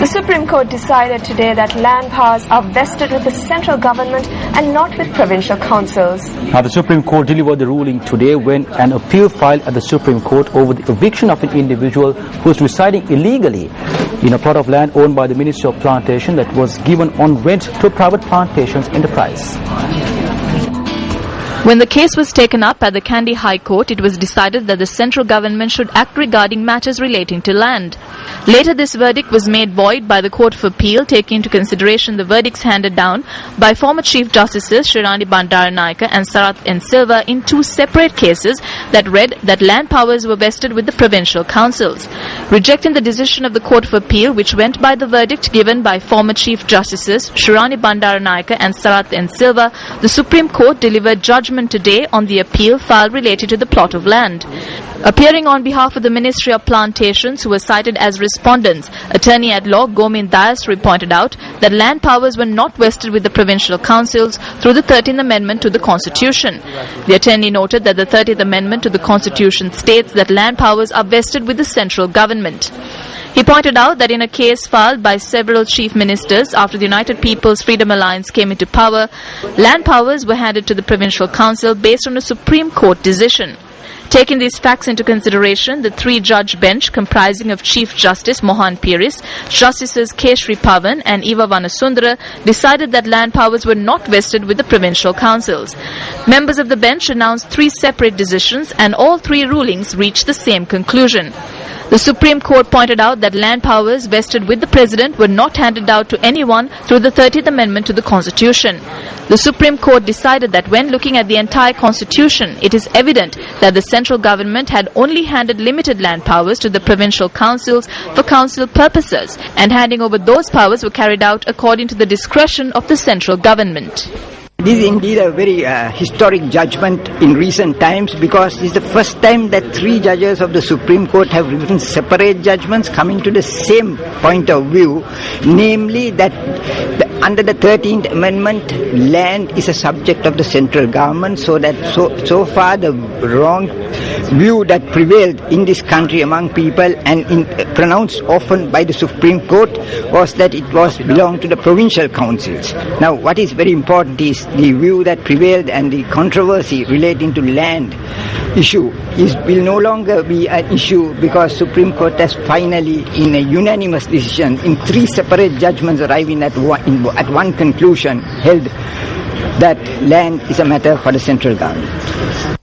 The Supreme Court decided today that land powers are vested with the central government and not with provincial councils. Now, the Supreme Court delivered the ruling today when an appeal filed at the Supreme Court over the eviction of an individual who is residing illegally in a plot of land owned by the Ministry of Plantation that was given on rent to a private plantations enterprise. When the case was taken up at the Kandy High Court, it was decided that the central government should act regarding matters relating to land. Later, this verdict was made void by the Court of Appeal, taking into consideration the verdicts handed down by former Chief Justices Shirani Bandaranaike and Sarath N. Silva in two separate cases that read that land powers were vested with the provincial councils. Rejecting the decision of the Court of Appeal, which went by the verdict given by former Chief Justices Shirani Bandaranaike and Sarath N. Silva, the Supreme Court delivered judgment today on the appeal filed related to the plot of land. Appearing on behalf of the Ministry of Plantations, who were cited as respondents, Attorney-at-Law Gomin Dayasri pointed out that land powers were not vested with the provincial councils through the 13th Amendment to the Constitution. The attorney noted that the 30th Amendment to the Constitution states that land powers are vested with the central government. He pointed out that in a case filed by several chief ministers after the United People's Freedom Alliance came into power, land powers were handed to the provincial council based on a Supreme Court decision. Taking these facts into consideration, the three-judge bench comprising of Chief Justice Mohan Piris, Justices Keshri Pavan and Eva Vanasundara decided that land powers were not vested with the provincial councils. Members of the bench announced three separate decisions and all three rulings reached the same conclusion. The Supreme Court pointed out that land powers vested with the President were not handed out to anyone through the 30th Amendment to the Constitution. The Supreme Court decided that when looking at the entire Constitution, it is evident that the central government had only handed limited land powers to the provincial councils for council purposes, and handing over those powers were carried out according to the discretion of the central government. This is indeed a very historic judgment in recent times, because this is the first time that three judges of the Supreme Court have written separate judgments coming to the same point of view, namely that under the 13th Amendment, land is a subject of the central government, so that so far the wrong view that prevailed in this country among people and pronounced often by the Supreme Court was that it belonged to the provincial councils. Now, what is very important is the view that prevailed, and the controversy relating to land issue will no longer be an issue, because Supreme Court has finally, in a unanimous decision, in three separate judgments arriving at one conclusion, held that land is a matter for the central government.